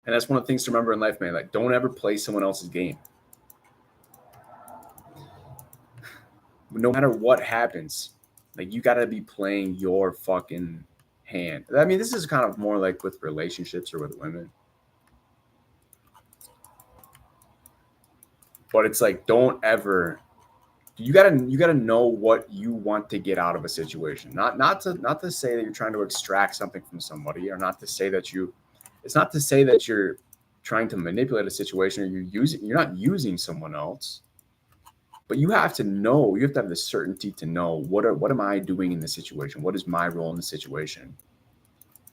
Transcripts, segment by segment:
And that's one of the things to remember in life, man. Like, don't ever play someone else's game. No matter what happens, like, you got to be playing your fucking hand. I mean, this is kind of more like with relationships or with women. But it's like, don't ever, you gotta know what you want to get out of a situation. Not to say that you're trying to extract something from somebody, or not to say that you, it's not to say that you're trying to manipulate a situation, or you're not using someone else. But you have to know, you have to have the certainty to know what am I doing in this situation? What is my role in the situation?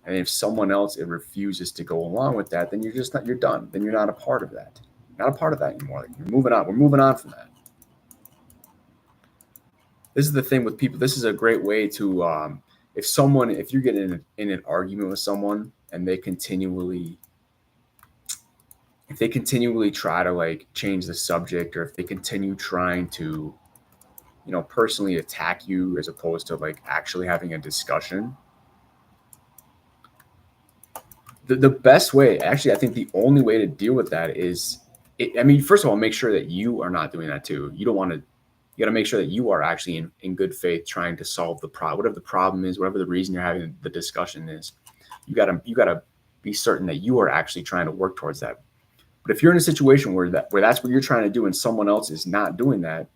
And if someone else it refuses to go along with that, then you're just not, you're done. Then you're not a part of that. Not a part of that anymore. Like, you're moving on. We're moving on from that. This is the thing with people. This is a great way to, if you're getting in an argument with someone and if they continually try to like change the subject, or if they continue trying to, personally attack you as opposed to like actually having a discussion, the best way, actually, I think the only way to deal with that is, I mean, first of all, make sure that you are not doing that too. You don't want to, you got to make sure that you are actually in good faith trying to solve the problem, whatever the problem is, whatever the reason you're having the discussion is. You got to be certain that you are actually trying to work towards that. But if you're in a situation where that's what you're trying to do and someone else is not doing that,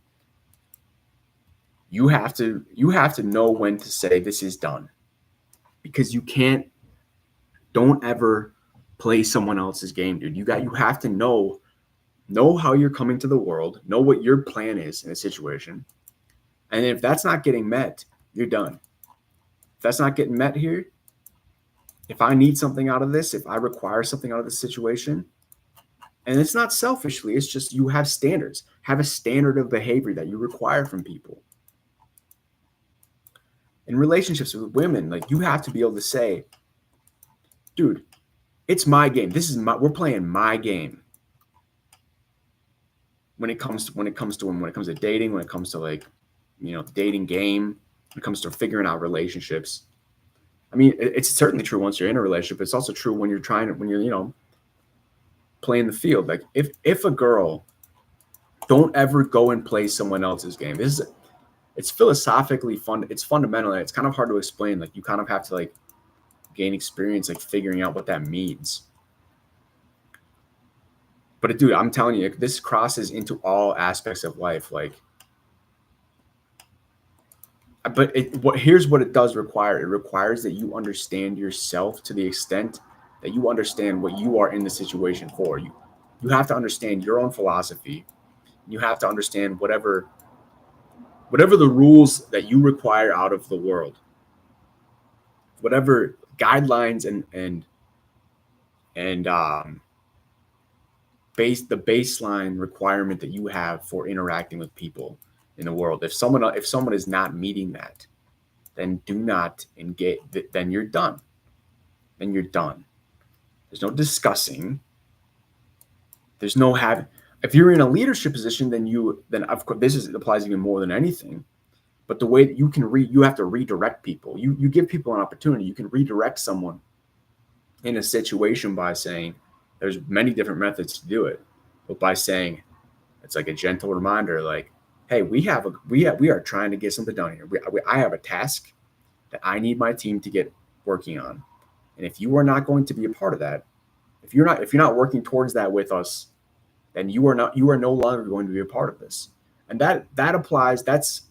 you have to know when to say this is done. Because you can't, don't ever play someone else's game, dude. You have to know how you're coming to the world, know what your plan is in a situation. And if that's not getting met, you're done. If that's not getting met here, if I need something out of this, if I require something out of this situation, and it's not selfishly, it's just you have standards. Have a standard of behavior that you require from people. In relationships with women, like, you have to be able to say, dude, it's my game. We're playing my game. When it comes to dating, when it comes to like, dating game, when it comes to figuring out relationships. I mean, it's certainly true once you're in a relationship. It's also true when you're playing the field. Like, if a girl, don't ever go and play someone else's game. It's philosophically fun. It's fundamental. It's kind of hard to explain. Like, you kind of have to like gain experience, like figuring out what that means. But dude, I'm telling you, this crosses into all aspects of life. Like, but here's what it does require. It requires that you understand yourself to the extent that you understand what you are in the situation for. You have to understand your own philosophy. You have to understand whatever the rules that you require out of the world, whatever guidelines and the baseline requirement that you have for interacting with people in the world. If someone is not meeting that, then do not engage. Then you're done. Then you're done. There's no discussing. There's no having. If you're in a leadership position, then of course applies even more than anything. But the way that you have to redirect people. You give people an opportunity. You can redirect someone in a situation by saying, there's many different methods to do it, but by saying, it's like a gentle reminder, like, hey, we are trying to get something done here. I have a task that I need my team to get working on, and if you are not going to be a part of that, if you're not working towards that with us, then you are no longer going to be a part of this. And that applies. That's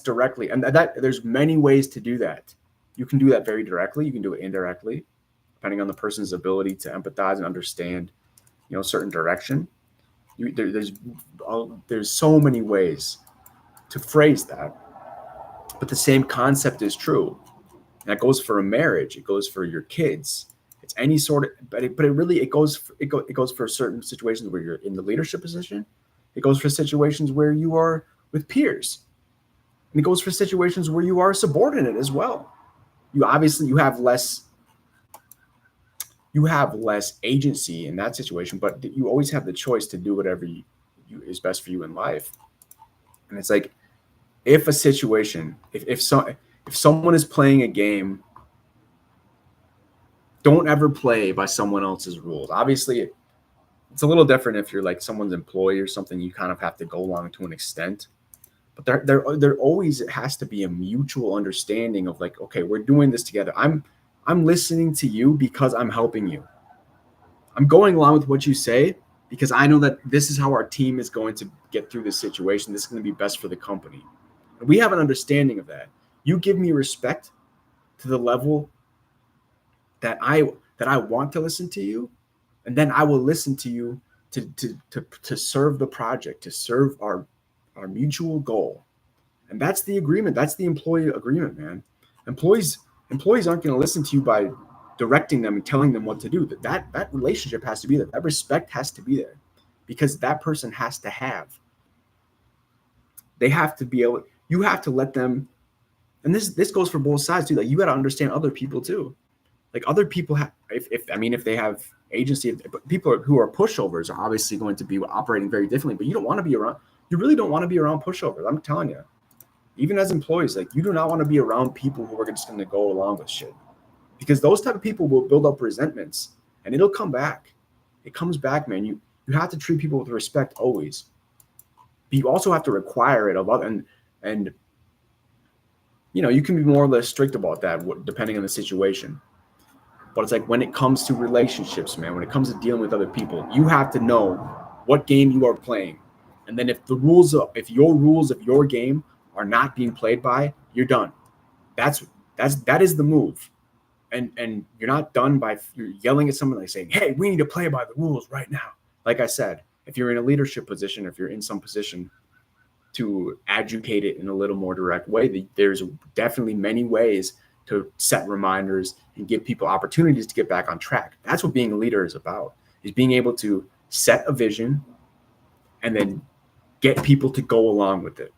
directly, and that there's many ways to do that. You can do that very directly. You can do it indirectly, depending on the person's ability to empathize and understand, certain direction. There's so many ways to phrase that, but the same concept is true. And that goes for a marriage. It goes for your kids. It's any sort of, but it goes for certain situations where you're in the leadership position. It goes for situations where you are with peers, and it goes for situations where you are subordinate as well. You have less agency in that situation, but you always have the choice to do whatever is best for you in life. And it's like, if a situation, if someone is playing a game, don't ever play by someone else's rules. Obviously, it's a little different if you're like someone's employee or something. You kind of have to go along to an extent, but there always has to be a mutual understanding of like, okay, we're doing this together. I'm listening to you because I'm helping you. I'm going along with what you say because I know that this is how our team is going to get through this situation. This is going to be best for the company. And we have an understanding of that. You give me respect to the level that I want to listen to you, and then I will listen to you to serve the project, to serve our mutual goal. And that's the agreement. That's the employee agreement, man. Employees aren't going to listen to you by directing them and telling them what to do. That relationship has to be there. That respect has to be there, because that person has to have. They have to be able. You have to let them. And this goes for both sides too. Like, you got to understand other people too. Like, other people have. If they have agency, people who are pushovers are obviously going to be operating very differently. But you don't want to be around. You really don't want to be around pushovers. I'm telling you. Even as employees, like, you do not want to be around people who are just going to go along with shit, because those type of people will build up resentments, and it'll come back. It comes back, man. You have to treat people with respect always. But you also have to require it of other, and you can be more or less strict about that depending on the situation. But it's like, when it comes to relationships, man, when it comes to dealing with other people, you have to know what game you are playing. And then if your rules of your game are not being played by, you're done. That is the move. And you're not done by you're yelling at someone, like saying, hey, we need to play by the rules right now. Like I said, if you're in a leadership position, if you're in some position to educate it in a little more direct way, there's definitely many ways to set reminders and give people opportunities to get back on track. That's what being a leader is about, is being able to set a vision and then get people to go along with it.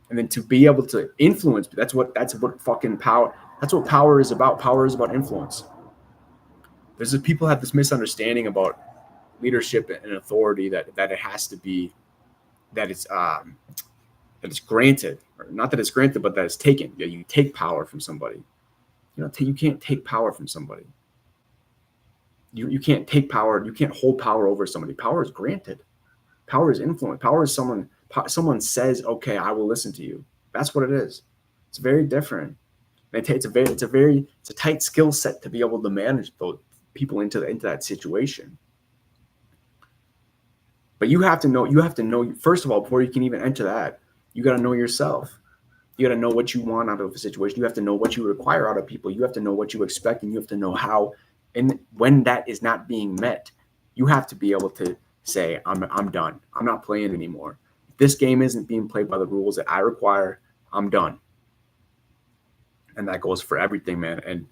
And then to be able to influence, that's what fucking power, that's what power is about. Power is about influence. People have this misunderstanding about leadership and authority that it has to be, that it's granted, or not that it's granted, but that it's taken. Yeah, you take power from somebody. You can't take power from somebody. You can't take power. You can't hold power over somebody. Power is granted. Power is influence. Power is someone says, okay, I will listen to you. That's what it is. It's very different. And it's a tight skill set to be able to manage those people into that situation. But you have to know, first of all, before you can even enter that, you got to know yourself. You got to know what you want out of a situation. You have to know what you require out of people. You have to know what you expect, and you have to know how, and when that is not being met, you have to be able to say, I'm done. I'm not playing anymore. If this game isn't being played by the rules that I require, I'm done. And that goes for everything, man. And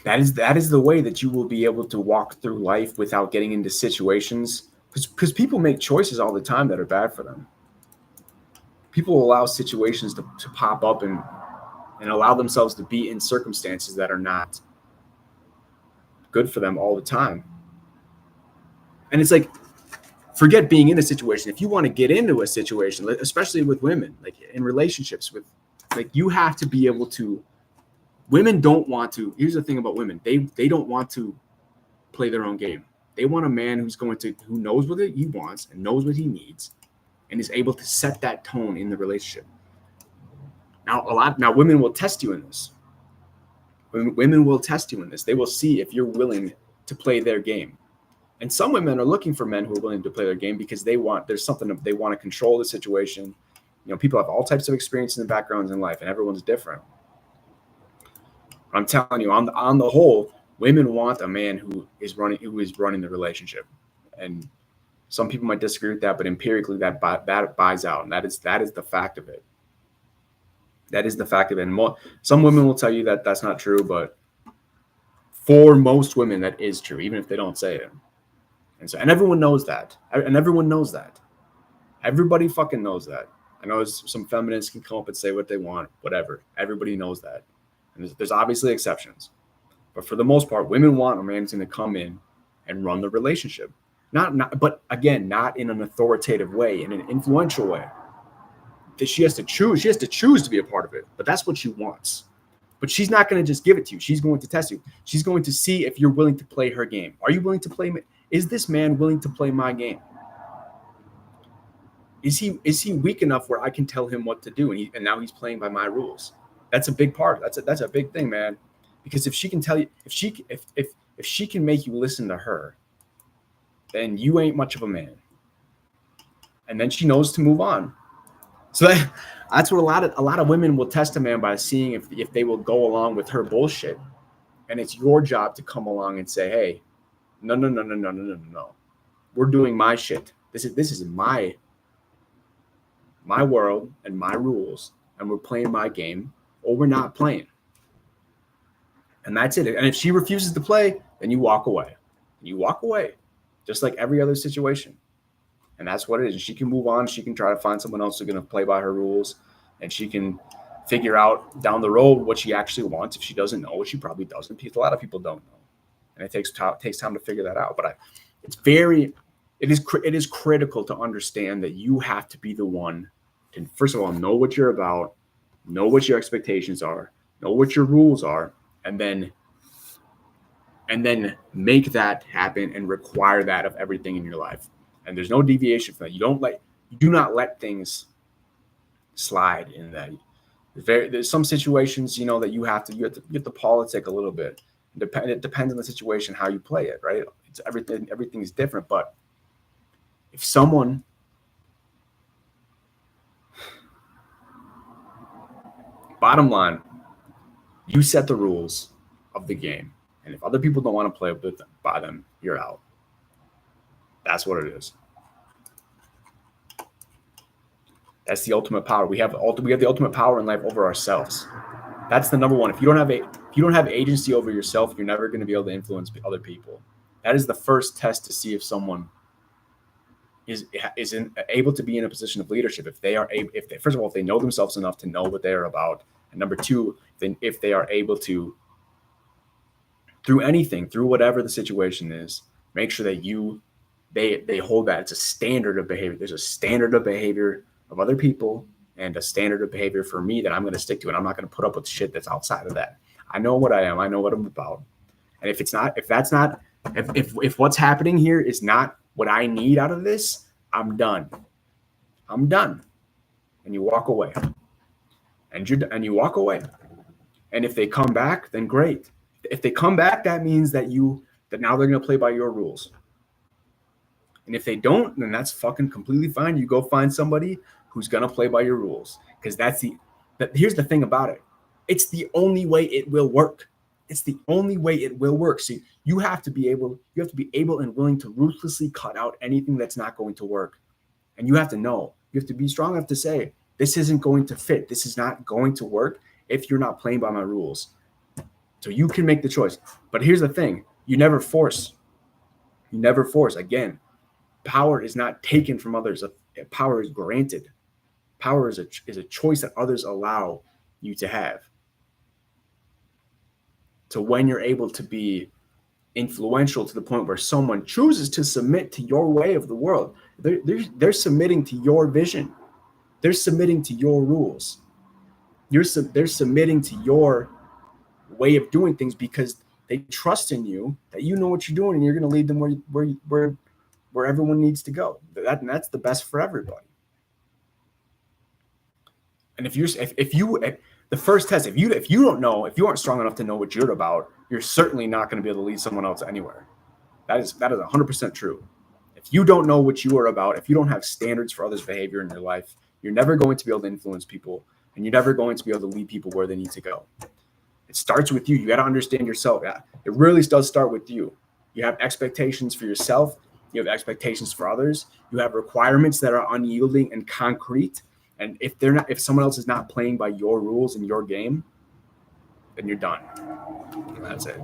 that is the way that you will be able to walk through life without getting into situations, because people make choices all the time that are bad for them. People allow situations to pop up and allow themselves to be in circumstances that are not good for them all the time. And it's like, forget being in a situation. If you want to get into a situation, especially with women, like in relationships with, like, you have to be able to, women don't want to, here's the thing about women. They don't want to play their own game. They want a man who knows what he wants and knows what he needs and is able to set that tone in the relationship. Now women will test you in this. Women will test you in this. They will see if you're willing to play their game. And some women are looking for men who are willing to play their game because they want to control the situation. People have all types of experiences and backgrounds in life, and everyone's different. I'm telling you, on the whole, women want a man who is running the relationship. And some people might disagree with that, but empirically that buys out, and that is the fact of it. That is the fact of it. And some women will tell you that that's not true, but for most women, that is true, even if they don't say it. And everyone knows that. And everyone knows that. Everybody fucking knows that. I know some feminists can come up and say what they want, whatever. Everybody knows that. And there's obviously exceptions. But for the most part, women want a man who's going to come in and run the relationship. But again, not in an authoritative way, in an influential way. She has to choose. She has to choose to be a part of it. But that's what she wants. But she's not going to just give it to you. She's going to test you. She's going to see if you're willing to play her game. Are you willing to play? Is this man willing to play my game? Is he weak enough where I can tell him what to do? And now he's playing by my rules. That's a big part. That's a big thing, man. Because if she can tell you, if she can make you listen to her, then you ain't much of a man. And then she knows to move on. So that's what a lot of women will test a man by seeing if they will go along with her bullshit. And it's your job to come along and say, hey, no. We're doing my shit. This is my world and my rules, and we're playing my game, or we're not playing. And that's it. And if she refuses to play, then you walk away. You walk away, just like every other situation. And that's what it is. She can move on. She can try to find someone else who's going to play by her rules, and she can figure out down the road what she actually wants. If she doesn't know, which she probably doesn't, because a lot of people don't know, and it takes time to figure that out. But it is critical to understand that you have to be the one to, first of all, know what you're about, know what your expectations are, know what your rules are, and then make that happen and require that of everything in your life. And there's no deviation from that. You do not let things slide in that. There's some situations, that you have to politic a little bit. It depends on the situation, how you play it, right? It's everything is different. But if someone bottom line, you set the rules of the game. And if other people don't want to play by them, you're out. That's what it is. That's the ultimate power. We have the ultimate power in life over ourselves. That's the number one. If you don't have agency over yourself, you're never going to be able to influence other people. That is the first test to see if someone is able to be in a position of leadership. If they first of all, if they know themselves enough to know what they are about, and number two, then if they are able to, through whatever the situation is, make sure that they hold that. It's a standard of behavior. There's a standard of behavior of other people and a standard of behavior for me that I'm going to stick to, and I'm not going to put up with shit that's outside of that. I know what I am. I know what I'm about. And if what's happening here is not what I need out of this, I'm done. And you walk away. And you walk away. And if they come back, then great. If they come back, that means that now they're going to play by your rules. And if they don't, then that's fucking completely fine. You go find somebody who's going to play by your rules. Because here's the thing about it. It's the only way it will work. It's the only way it will work. So you have to be able and willing to ruthlessly cut out anything that's not going to work. And you have to know, you have to be strong enough to say, this isn't going to fit. This is not going to work if you're not playing by my rules. So you can make the choice. But here's the thing. You never force. Again, power is not taken from others. Power is granted. Power is a choice that others allow you to have. So when you're able to be influential to the point where someone chooses to submit to your way of the world, they're submitting to your vision. They're submitting to your rules. They're submitting to your way of doing things because they trust in you, that you know what you're doing, and you're going to lead them where everyone needs to go. That's the best for everybody. And the first test, if you don't know, if you aren't strong enough to know what you're about, you're certainly not going to be able to lead someone else anywhere. That is 100% true. If you don't know what you are about, if you don't have standards for others' behavior in your life, you're never going to be able to influence people, and you're never going to be able to lead people where they need to go. It starts with you. You got to understand yourself. Yeah, it really does start with you. You have expectations for yourself. You have expectations for others. You have requirements that are unyielding and concrete. And if someone else is not playing by your rules in your game, then you're done. That's it.